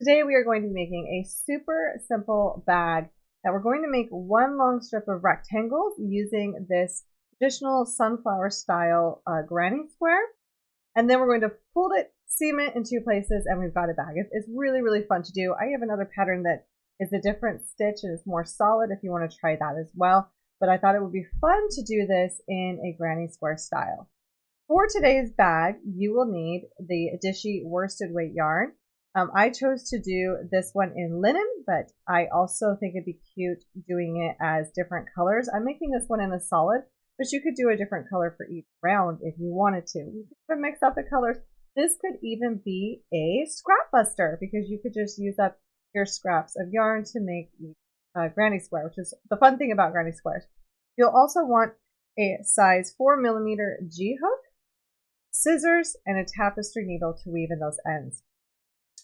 Today we are going to be making a super simple bag that we're going to make one long strip of rectangles using this traditional sunflower style granny square. And then we're going to fold it, seam it in two places, and we've got a bag. It's really, really fun to do. I have another pattern that is a different stitch and is more solid if you want to try that as well. But I thought it would be fun to do this in a granny square style. For today's bag, you will need the Dishy worsted weight yarn. I chose to do this one in linen, but I also think it'd be cute doing it as different colors. I'm making this one in a solid, but you could do a different color for each round if you wanted to. You could mix up the colors. This could even be a scrap buster because you could just use up your scraps of yarn to make each granny square, which is the fun thing about granny squares. You'll also want a size 4mm G hook, scissors, and a tapestry needle to weave in those ends.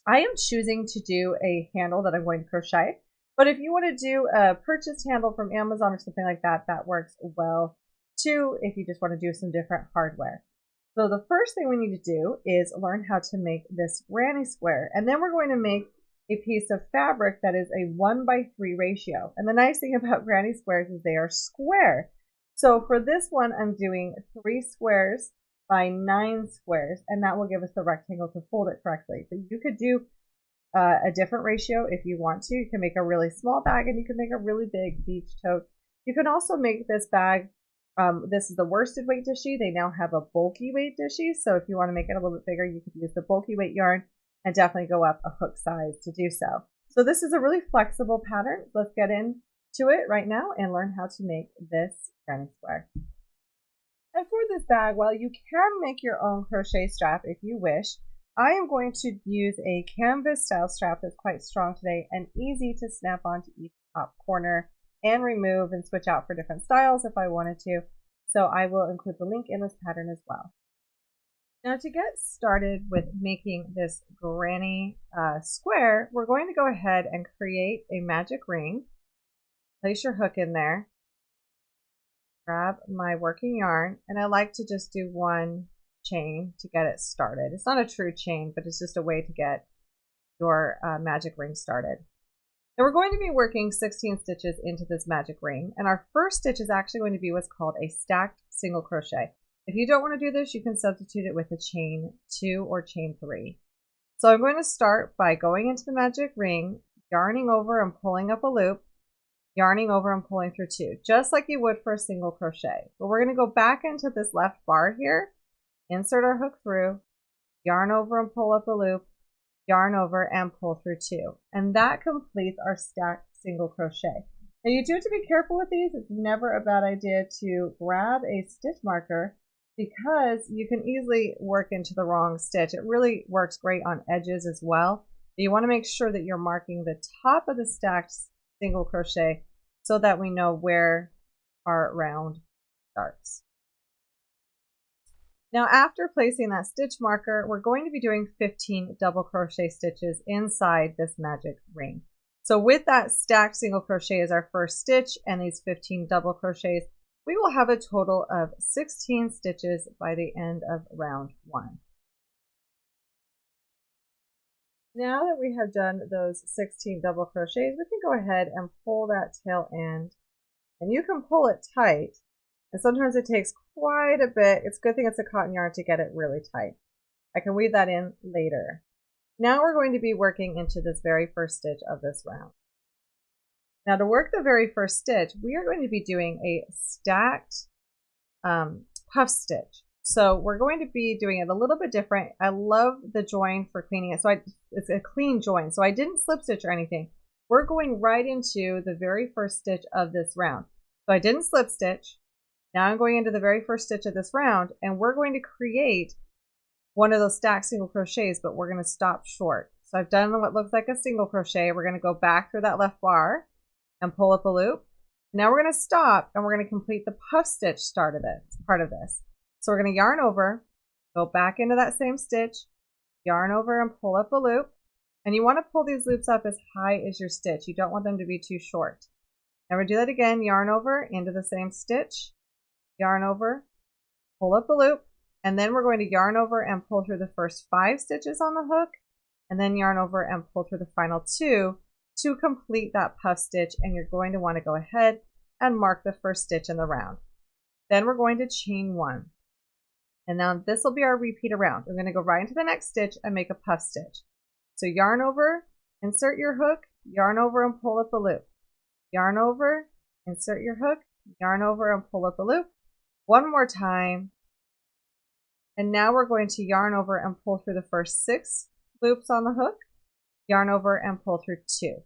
I am choosing to do a handle that I'm going to crochet, but if you want to do a purchased handle from Amazon or something like that, that works well too if you just want to do some different hardware. So the first thing we need to do is learn how to make this granny square, and then we're going to make a piece of fabric that is a 1:3 ratio. And the nice thing about granny squares is they are square. So for this one, I'm doing 3 squares by 9 squares, and that will give us the rectangle to fold it correctly. But you could do a different ratio if you want to. You can make a really small bag and you can make a really big beach tote. You can also make this bag, this is the worsted weight Dishy. They now have a bulky weight Dishy, so if you want to make it a little bit bigger, you could use the bulky weight yarn and definitely go up a hook size to do so. So this is a really flexible pattern. Let's get into it right now and learn how to make this granny square. And for this bag, while you can make your own crochet strap if you wish, I am going to use a canvas style strap that's quite strong today and easy to snap onto each top corner and remove and switch out for different styles if I wanted to. So I will include the link in this pattern as well. Now to get started with making this granny square, we're going to go ahead and create a magic ring. Place your hook in there. Grab my working yarn, and I like to just do one chain to get it started. It's not a true chain, but it's just a way to get your magic ring started. Now we're going to be working 16 stitches into this magic ring, and our first stitch is actually going to be what's called a stacked single crochet. If you don't want to do this, you can substitute it with a chain 2 or chain 3. So I'm going to start by going into the magic ring, yarning over and pulling up a loop, yarning over and pulling through 2, just like you would for a single crochet. But we're going to go back into this left bar here, insert our hook through, yarn over and pull up a loop, yarn over and pull through 2. And that completes our stacked single crochet. Now you do have to be careful with these. It's never a bad idea to grab a stitch marker because you can easily work into the wrong stitch. It really works great on edges as well. But you want to make sure that you're marking the top of the stacked single crochet so that we know where our round starts. Now after placing that stitch marker, we're going to be doing 15 double crochet stitches inside this magic ring. So with that stacked single crochet as our first stitch and these 15 double crochets, we will have a total of 16 stitches by the end of round 1. Now that we have done those 16 double crochets, we can go ahead and pull that tail end, and you can pull it tight, and sometimes it takes quite a bit. It's a good thing it's a cotton yarn to get it really tight. I can weave that in later. Now we're going to be working into this very first stitch of this round. Now to work the very first stitch, we are going to be doing a stacked puff stitch. So we're going to be doing it a little bit different. I love the join for cleaning it. So it's a clean join. So I didn't slip stitch or anything. We're going right into the very first stitch of this round. So I didn't slip stitch. Now I'm going into the very first stitch of this round, and we're going to create one of those stacked single crochets, but we're going to stop short. So I've done what looks like a single crochet. We're going to go back through that left bar and pull up a loop. Now we're going to stop and we're going to complete the puff stitch part of this. So we're going to yarn over, go back into that same stitch, yarn over and pull up a loop. And you want to pull these loops up as high as your stitch. You don't want them to be too short. Now we do that again, yarn over into the same stitch, yarn over, pull up a loop, and then we're going to yarn over and pull through the first 5 stitches on the hook, and then yarn over and pull through the final 2 to complete that puff stitch, and you're going to want to go ahead and mark the first stitch in the round. Then we're going to chain 1. And now this will be our repeat around. We're going to go right into the next stitch and make a puff stitch. So yarn over, insert your hook, yarn over and pull up a loop. Yarn over, insert your hook, yarn over and pull up a loop. One more time. And now we're going to yarn over and pull through the first 6 loops on the hook, yarn over and pull through 2.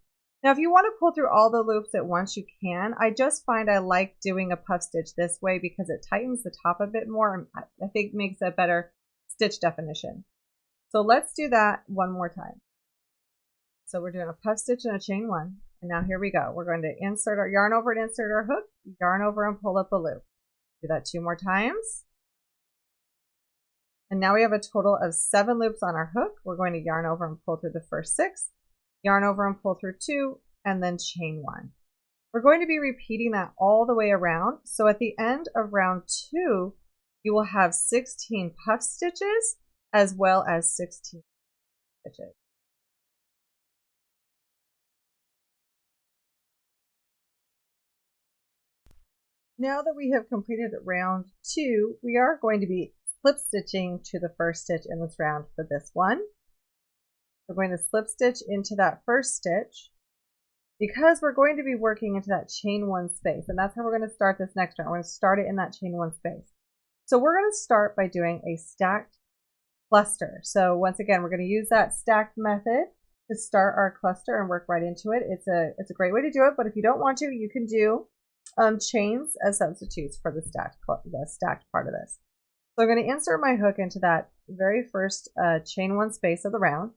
Now if you want to pull through all the loops at once, you can. I just find I like doing a puff stitch this way because it tightens the top a bit more and I think makes a better stitch definition. So let's do that one more time. So we're doing a puff stitch and a chain 1. And now here we go. We're going to insert our yarn over and insert our hook, yarn over and pull up a loop. Do that 2 more times. And now we have a total of 7 loops on our hook. We're going to yarn over and pull through the first 6, yarn over and pull through 2, and then chain 1. We're going to be repeating that all the way around. So at the end of round 2, you will have 16 puff stitches as well as 16 stitches. Now that we have completed round 2, we are going to be slip stitching to the first stitch in this round for this one. We're going to slip stitch into that first stitch because we're going to be working into that chain 1 space, and that's how we're going to start this next round. We're going to start it in that chain 1 space. So we're going to start by doing a stacked cluster. So once again, we're going to use that stacked method to start our cluster and work right into it. It's a great way to do it, but if you don't want to, you can do chains as substitutes for the stacked part of this. So I'm going to insert my hook into that very first chain 1 space of the round,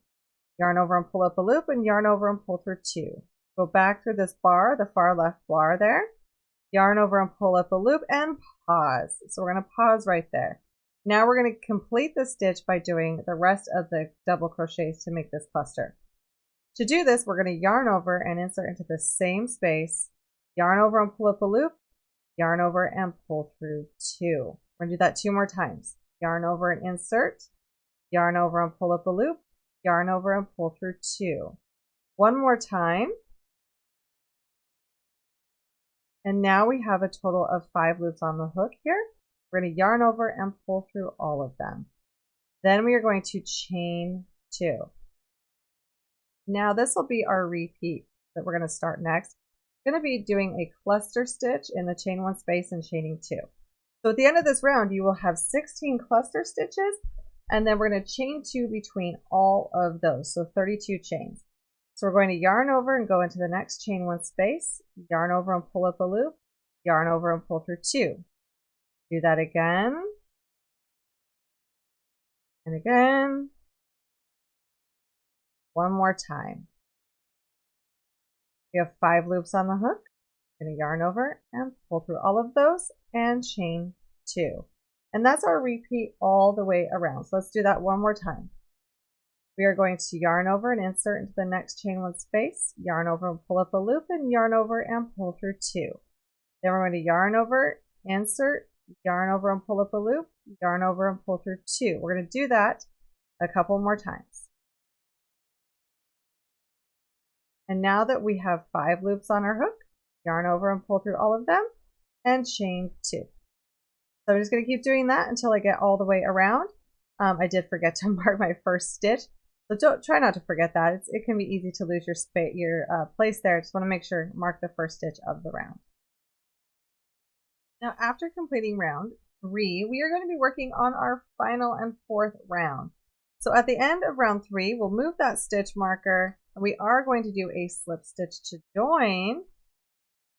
yarn over and pull up a loop, and yarn over and pull through 2. Go back through this bar, the far left bar there, yarn over and pull up a loop, and pause. So we're going to pause right there. Now we're going to complete the stitch by doing the rest of the double crochets to make this cluster. To do this, we're going to yarn over and insert into the same space, yarn over and pull up a loop, yarn over and pull through 2. We're going to do that 2 more times. Yarn over and insert, yarn over and pull up a loop, yarn over and pull through 2. One more time. And now we have a total of 5 loops on the hook here. We're going to yarn over and pull through all of them. Then we are going to chain 2. Now this will be our repeat that we're going to start next. We're going to be doing a cluster stitch in the chain 1 space and chaining 2. So at the end of this round, you will have 16 cluster stitches, and then we're going to chain 2 between all of those, so 32 chains. So we're going to yarn over and go into the next chain 1 space, yarn over and pull up a loop, yarn over and pull through 2. Do that again, and again, one more time. We have 5 loops on the hook. I'm going to yarn over and pull through all of those and chain 2. And that's our repeat all the way around. So let's do that one more time. We are going to yarn over and insert into the next chain 1 space, yarn over and pull up a loop, and yarn over and pull through 2. Then we're going to yarn over, insert, yarn over and pull up a loop, yarn over and pull through 2. We're going to do that a couple more times. And now that we have 5 loops on our hook, yarn over and pull through all of them and chain 2. So I'm just going to keep doing that until I get all the way around. I did forget to mark my first stitch, so try not to forget that. It can be easy to lose your place there. Just want to make sure mark the first stitch of the round. Now after completing round 3, we are going to be working on our final and 4th round. So at the end of round 3, we'll move that stitch marker, and we are going to do a slip stitch to join.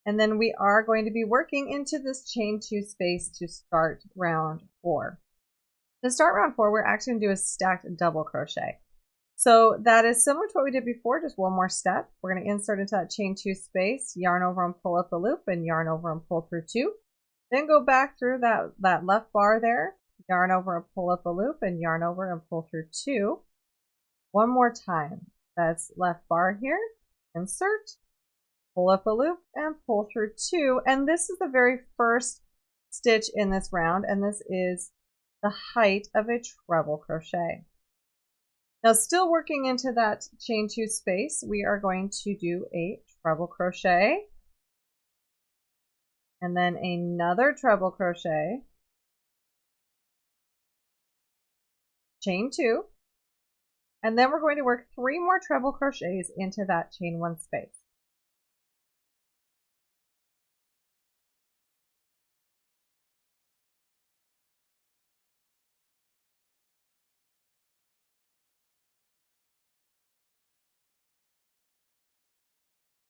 And then we are going to be working into this chain 2 space to start round 4. To start round 4, we're actually going to do a stacked double crochet. So that is similar to what we did before, just one more step. We're going to insert into that chain 2 space, yarn over and pull up a loop, and yarn over and pull through 2. Then go back through that left bar there, yarn over and pull up a loop, and yarn over and pull through 2. One more time. That's left bar here, insert, pull up a loop, and pull through 2. And this is the very first stitch in this round, and this is the height of a treble crochet. Now, still working into that chain 2 space, we are going to do a treble crochet, and then another treble crochet, chain 2, and then we're going to work 3 more treble crochets into that chain 1 space.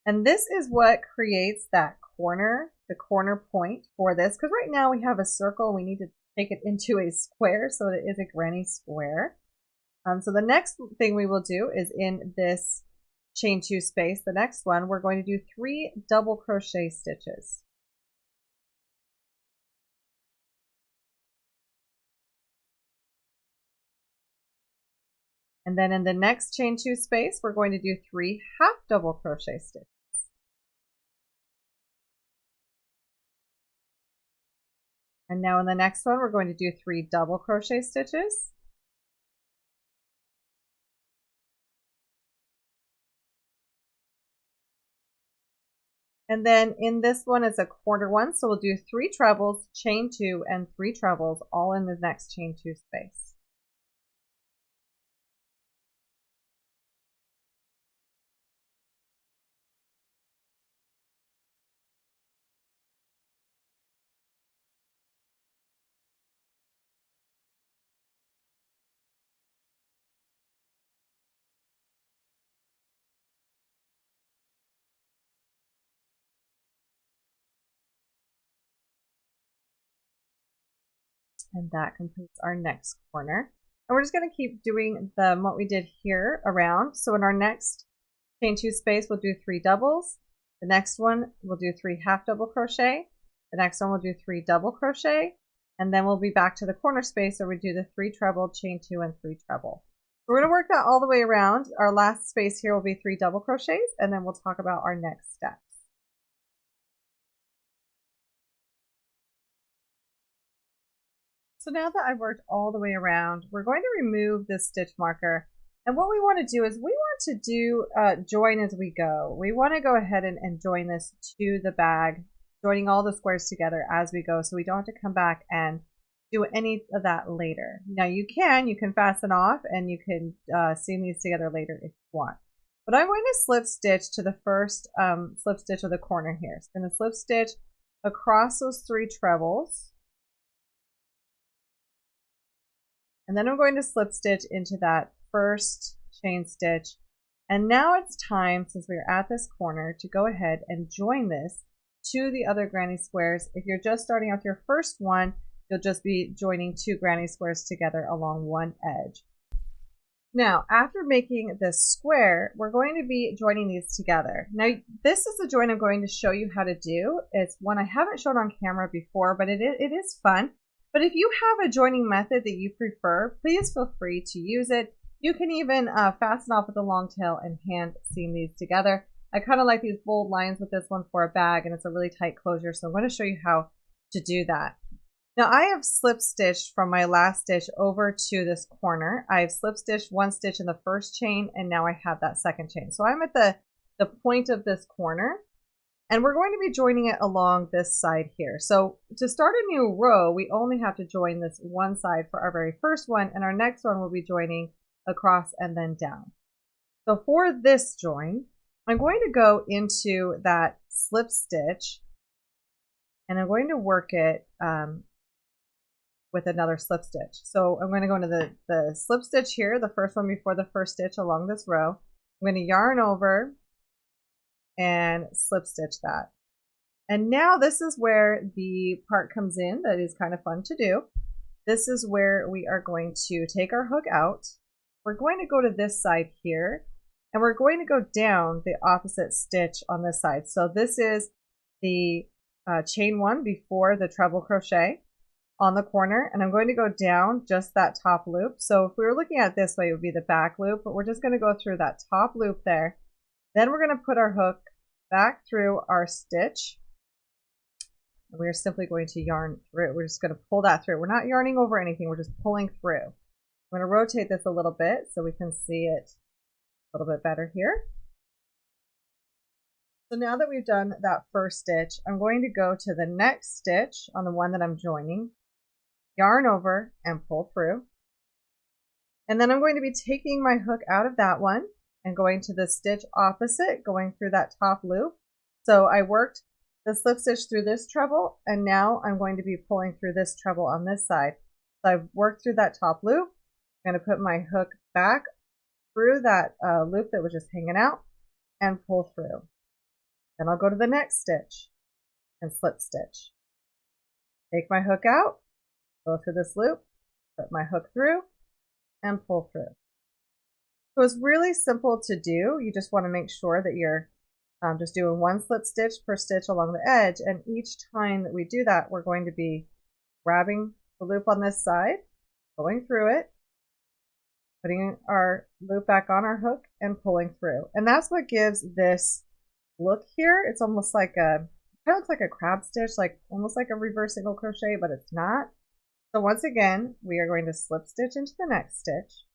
And this is what creates that corner, the corner point for this, because right now we have a circle. We need to take it into a square, so it is a granny square. So the next thing we will do is in this chain 2 space, the next one, we're going to do 3 double crochet stitches. And then in the next chain 2 space, we're going to do 3 half double crochet stitches. And now in the next one, we're going to do 3 double crochet stitches. And then in this one is a quarter one, so we'll do 3 trebles, chain 2, and 3 trebles all in the next chain 2 space. And that completes our next corner. And we're just going to keep doing what we did here around. So in our next chain 2 space, we'll do 3 doubles. The next one, we'll do 3 half double crochet. The next one, we'll do 3 double crochet. And then we'll be back to the corner space where we do the 3 treble, chain 2, and 3 treble. We're going to work that all the way around. Our last space here will be 3 double crochets, and then we'll talk about our next steps. So now that I've worked all the way around, we're going to remove this stitch marker. And what we want to do is we want to do join as we go. We want to go ahead and join this to the bag, joining all the squares together as we go, so we don't have to come back and do any of that later. Now you can fasten off and you can seam these together later if you want. But I'm going to slip stitch to the first slip stitch of the corner here. So I'm going to slip stitch across those 3 trebles. And then I'm going to slip stitch into that first chain stitch. And now it's time, since we're at this corner, to go ahead and join this to the other granny squares. If you're just starting out your first one, you'll just be joining 2 granny squares together along one edge. Now, after making this square, we're going to be joining these together. Now, this is the join I'm going to show you how to do. It's one I haven't shown on camera before, but it is fun. But if you have a joining method that you prefer, please feel free to use it. You can even fasten off with a long tail and hand seam these together. I kind of like these bold lines with this one for a bag, and it's a really tight closure, so I'm going to show you how to do that. Now I have slip stitched from my last stitch over to this corner. I've slip stitched 1 stitch in the first chain, and now I have that second chain. So I'm at the point of this corner. And we're going to be joining it along this side here. So to start a new row, we only have to join this one side for our very first one, and our next one will be joining across and then down. So for this join, I'm going to go into that slip stitch, and I'm going to work it with another slip stitch. So I'm going to go into the slip stitch here, the first one before the first stitch along this row. I'm going to yarn over and slip stitch that. And now this is where the part comes in that is kind of fun to do. This is where we are going to take our hook out. We're going to go to this side here, and we're going to go down the opposite stitch on this side. So this is the chain 1 before the treble crochet on the corner, and I'm going to go down just that top loop. So if we were looking at it this way, it would be the back loop, but we're just going to go through that top loop there. Then we're going to put our hook back through our stitch. And we're simply going to yarn through. We're just going to pull that through. We're not yarning over anything. We're just pulling through. I'm going to rotate this a little bit so we can see it a little bit better here. So now that we've done that first stitch, I'm going to go to the next stitch on the one that I'm joining, yarn over and pull through. And then I'm going to be taking my hook out of that one and going to the stitch opposite, going through that top loop. So I worked the slip stitch through this treble, and now I'm going to be pulling through this treble on this side. So I've worked through that top loop. I'm going to put my hook back through that loop that was just hanging out and pull through. Then I'll go to the next stitch and slip stitch. Take my hook out, go through this loop, put my hook through, and pull through. So it's really simple to do. You just want to make sure that you're just doing one slip stitch per stitch along the edge, and each time that we do that, we're going to be grabbing the loop on this side, going through it, putting our loop back on our hook, and pulling through. And that's what gives this look here. It's almost like kind of looks like a crab stitch, like almost like a reverse single crochet, but it's not. So once again, we are going to slip stitch into the next stitch,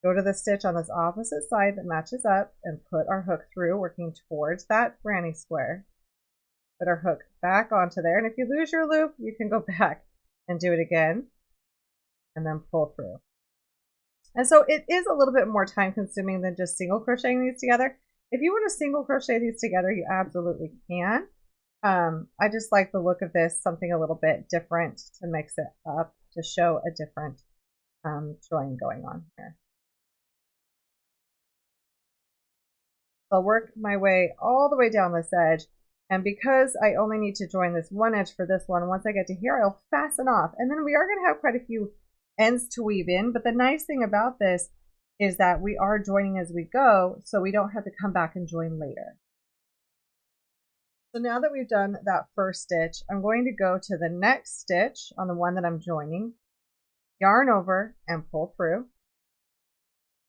go to the stitch on this opposite side that matches up, and put our hook through, working towards that granny square. Put our hook back onto there, and if you lose your loop, you can go back and do it again, and then pull through. And so it is a little bit more time consuming than just single crocheting these together. If you want to single crochet these together, you absolutely can. I just like the look of this, something a little bit different to mix it up, to show a different join going on here. So I'll work my way all the way down this edge, and because I only need to join this one edge for this one, once I get to here, I'll fasten off, and then we are going to have quite a few ends to weave in. But the nice thing about this is that we are joining as we go, so we don't have to come back and join later. So now that we've done that first stitch, I'm going to go to the next stitch on the one that I'm joining, yarn over and pull through.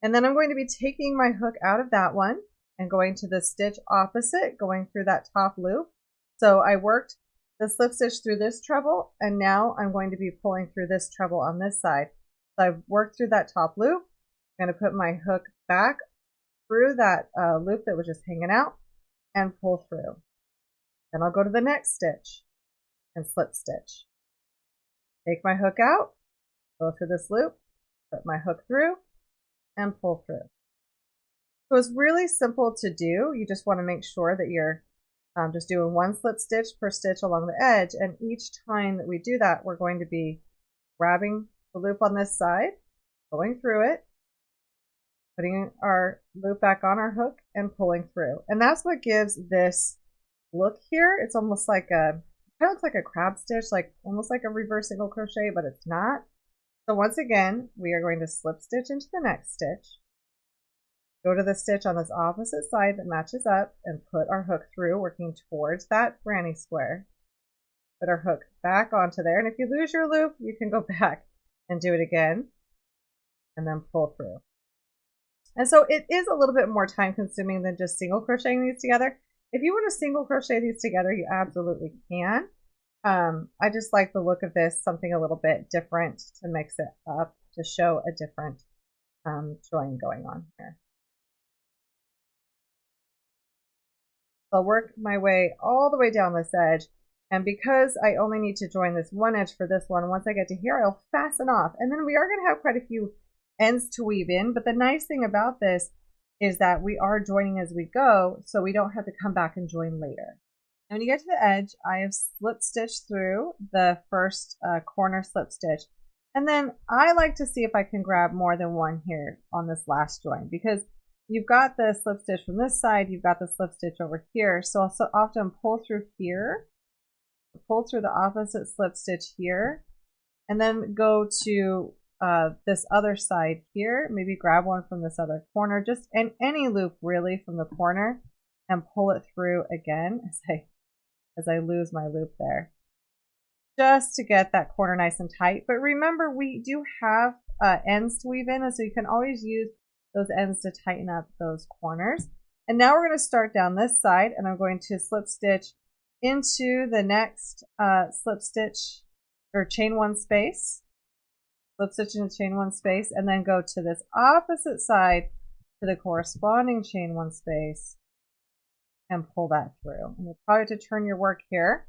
And then I'm going to be taking my hook out of that one and going to the stitch opposite, going through that top loop. So I worked the slip stitch through this treble, and now I'm going to be pulling through this treble on this side. So I've worked through that top loop. I'm going to put my hook back through that loop that was just hanging out and pull through. Then I'll go to the next stitch and slip stitch. Take my hook out, go through this loop, put my hook through, and pull through. So it's really simple to do. You just want to make sure that you're just doing one slip stitch per stitch along the edge, and each time that we do that, we're going to be grabbing the loop on this side, going through it, putting our loop back on our hook, and pulling through. And that's what gives this look here. It's almost like kind of looks like a crab stitch, like almost like a reverse single crochet, but it's not. So once again, we are going to slip stitch into the next stitch, go to the stitch on this opposite side that matches up, and put our hook through, working towards that granny square. Put our hook back onto there, and if you lose your loop, you can go back and do it again, and then pull through. And so it is a little bit more time consuming than just single crocheting these together. If you want to single crochet these together, you absolutely can. I just like the look of this, something a little bit different to mix it up, to show a different join going on here. So I'll work my way all the way down this edge, and because I only need to join this one edge for this one, once I get to here, I'll fasten off, and then we are going to have quite a few ends to weave in. But the nice thing about this is that we are joining as we go, so we don't have to come back and join later. And when you get to the edge, I have slip stitched through the first corner slip stitch, and then I like to see if I can grab more than one here on this last join, because you've got the slip stitch from this side, you've got the slip stitch over here, so I'll so often pull through here, pull through the opposite slip stitch here, and then go to this other side here, maybe grab one from this other corner, just in any loop really from the corner, and pull it through again as I lose my loop there, just to get that corner nice and tight. But remember, we do have ends to weave in, and so you can always use those ends to tighten up those corners. And now we're going to start down this side, and I'm going to slip stitch into the next slip stitch or chain one space, slip stitch into chain one space, and then go to this opposite side to the corresponding chain one space and pull that through. And you'll probably have to turn your work here.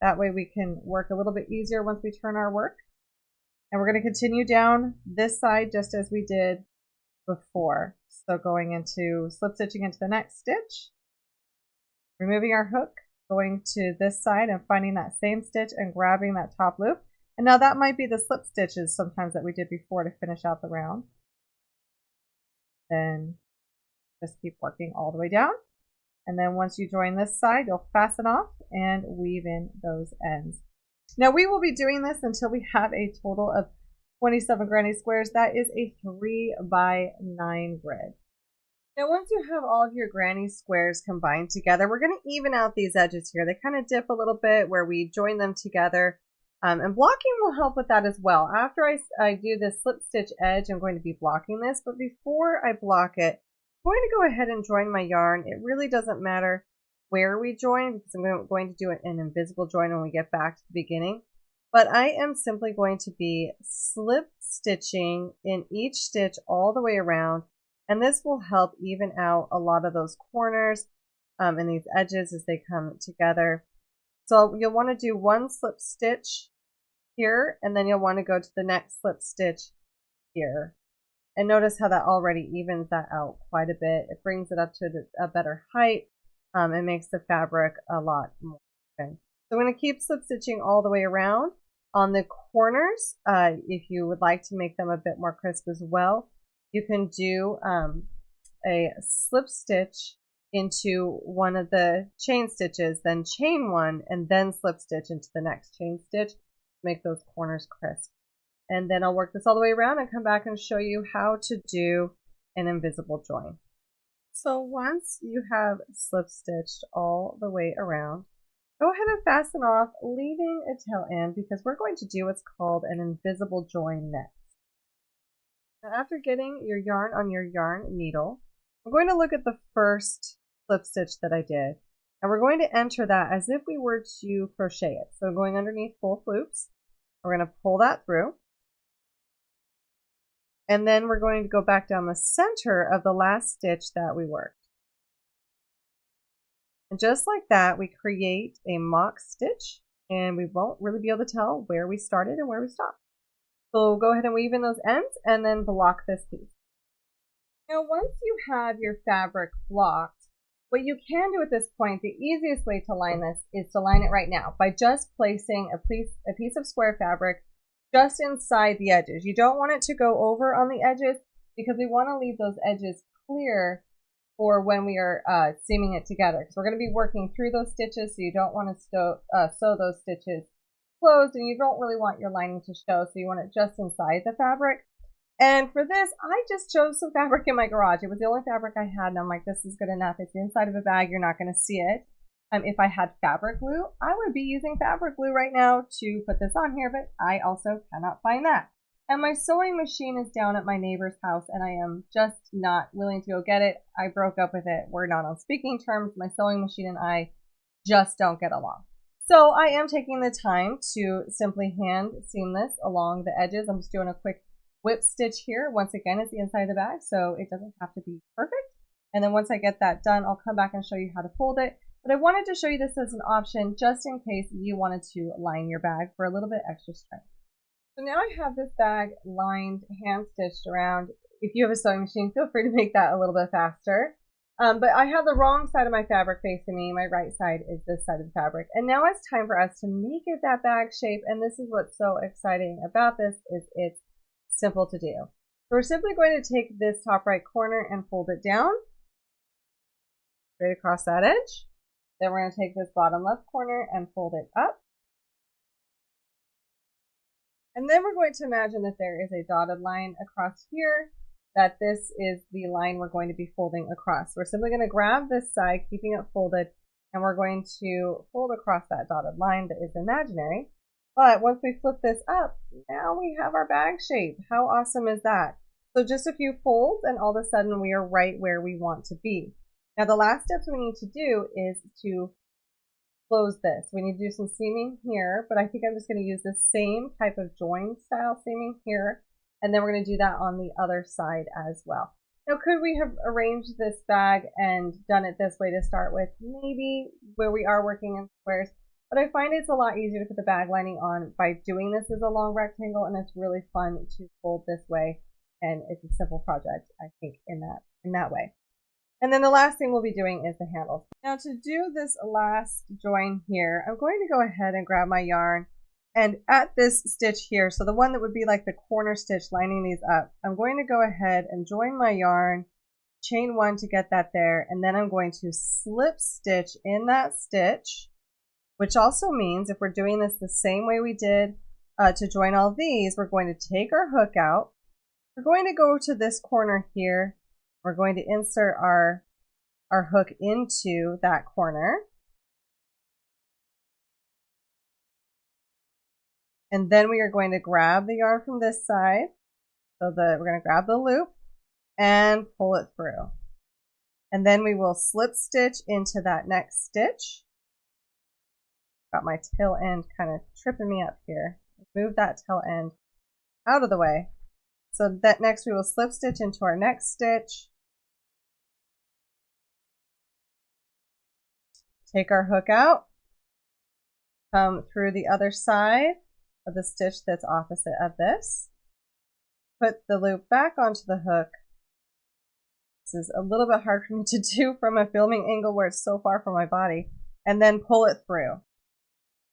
That way we can work a little bit easier once we turn our work. And we're going to continue down this side just as we did before. So going into slip stitching into the next stitch, removing our hook, going to this side and finding that same stitch and grabbing that top loop. And now that might be the slip stitches sometimes that we did before to finish out the round. Then just keep working all the way down. And then once you join this side, you'll fasten off and weave in those ends. Now we will be doing this until we have a total of 27 granny squares. That is a 3x9 grid. Now once you have all of your granny squares combined together, we're going to even out these edges here. They kind of dip a little bit where we join them together. And blocking will help with that as well. After I do this slip stitch edge, I'm going to be blocking this, but before I block it, I'm going to go ahead and join my yarn. It really doesn't matter where we join because I'm going to do an invisible join when we get back to the beginning. But I am simply going to be slip stitching in each stitch all the way around, and this will help even out a lot of those corners and these edges as they come together. So you'll want to do one slip stitch here, and then you'll want to go to the next slip stitch here. And notice how that already evens that out quite a bit. It brings it up to a better height. It makes the fabric a lot more even. So I'm going to keep slip stitching all the way around. On the corners, if you would like to make them a bit more crisp as well, you can do a slip stitch into one of the chain stitches, then chain one, and then slip stitch into the next chain stitch. Make those corners crisp. And then I'll work this all the way around and come back and show you how to do an invisible join. So once you have slip stitched all the way around, go ahead and fasten off, leaving a tail end because we're going to do what's called an invisible join next. Now after getting your yarn on your yarn needle, I'm going to look at the first slip stitch that I did. And we're going to enter that as if we were to crochet it. So going underneath both loops, we're going to pull that through. And then we're going to go back down the center of the last stitch that we worked. And just like that, we create a mock stitch, and we won't really be able to tell where we started and where we stopped. So go ahead and weave in those ends and then block this piece. Now once you have your fabric blocked, what you can do at this point, the easiest way to line this is to line it right now by just placing a piece of square fabric just inside the edges. You don't want it to go over on the edges because we want to leave those edges clear for when we are seaming it together. Because we're going to be working through those stitches, so you don't want to sew those stitches closed, and you don't really want your lining to show, so you want it just inside the fabric. And for this, I just chose some fabric in my garage. It was the only fabric I had, and I'm like, this is good enough. It's inside of a bag. You're not going to see it. If I had fabric glue, I would be using fabric glue right now to put this on here, but I also cannot find that. And my sewing machine is down at my neighbor's house, and I am just not willing to go get it. I broke up with it. We're not on speaking terms. My sewing machine and I just don't get along. So I am taking the time to simply hand seam this along the edges. I'm just doing a quick whip stitch here. Once again, it's the inside of the bag, so it doesn't have to be perfect. And then once I get that done, I'll come back and show you how to fold it. But I wanted to show you this as an option just in case you wanted to line your bag for a little bit extra strength. So now I have this bag lined, hand stitched around. If you have a sewing machine, feel free to make that a little bit faster. But I have the wrong side of my fabric facing me. My right side is this side of the fabric. And now it's time for us to make it that bag shape. And this is what's so exciting about this is it's simple to do. So we're simply going to take this top right corner and fold it down straight across that edge. Then we're going to take this bottom left corner and fold it up. And then we're going to imagine that there is a dotted line across here, that this is the line we're going to be folding across. We're simply going to grab this side, keeping it folded, and we're going to fold across that dotted line that is imaginary. But once we flip this up, now we have our bag shape. How awesome is that? So just a few folds, and all of a sudden we are right where we want to be. Now the last steps we need to do is to close this. We need to do some seaming here, but I think I'm just going to use the same type of join style seaming here, and then we're going to do that on the other side as well. Now, could we have arranged this bag and done it this way to start with? Maybe, where we are working in squares, but I find it's a lot easier to put the bag lining on by doing this as a long rectangle, and it's really fun to fold this way, and it's a simple project, I think, in that way. And then the last thing we'll be doing is the handles. Now, to do this last join here, I'm going to go ahead and grab my yarn, and at this stitch here, so the one that would be like the corner stitch lining these up, I'm going to go ahead and join my yarn, chain 1 to get that there, and then I'm going to slip stitch in that stitch, which also means if we're doing this the same way we did to join all these, we're going to take our hook out, we're going to go to this corner here, we're going to insert our hook into that corner. And then we are going to grab the yarn from this side. So we're going to grab the loop and pull it through. And then we will slip stitch into that next stitch. Got my tail end kind of tripping me up here. Move that tail end out of the way. So that next we will slip stitch into our next stitch. Take our hook out, come through the other side of the stitch that's opposite of this, put the loop back onto the hook. This is a little bit hard for me to do from a filming angle where it's so far from my body, and then pull it through.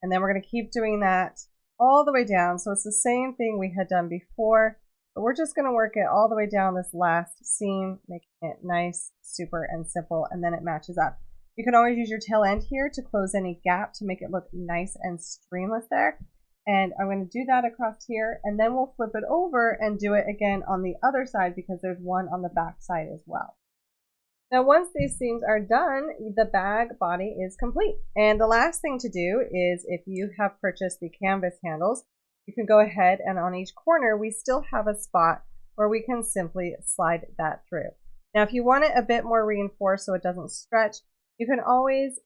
And then we're going to keep doing that all the way down. So it's the same thing we had done before, but we're just going to work it all the way down this last seam, making it nice, super, and simple, and then it matches up. You can always use your tail end here to close any gap to make it look nice and streamless there. And I'm going to do that across here, and then we'll flip it over and do it again on the other side because there's one on the back side as well. Now, once these seams are done, the bag body is complete. And the last thing to do is, if you have purchased the canvas handles, you can go ahead and on each corner, we still have a spot where we can simply slide that through. Now, if you want it a bit more reinforced so it doesn't stretch, you can always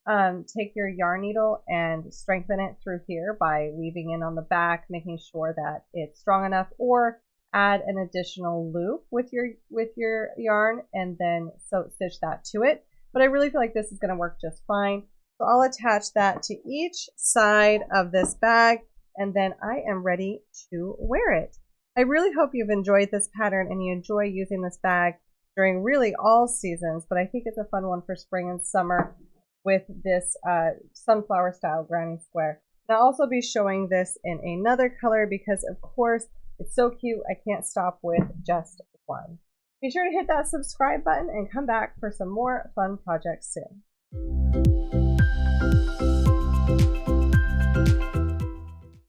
take your yarn needle and strengthen it through here by weaving in on the back, making sure that it's strong enough, or add an additional loop with your yarn and then stitch that to it. But I really feel like this is going to work just fine. So I'll attach that to each side of this bag, and then I am ready to wear it. I really hope you've enjoyed this pattern and you enjoy using this bag during really all seasons, but I think it's a fun one for spring and summer with this sunflower style granny square. And I'll also be showing this in another color because, of course, it's so cute, I can't stop with just one. Be sure to hit that subscribe button and come back for some more fun projects soon.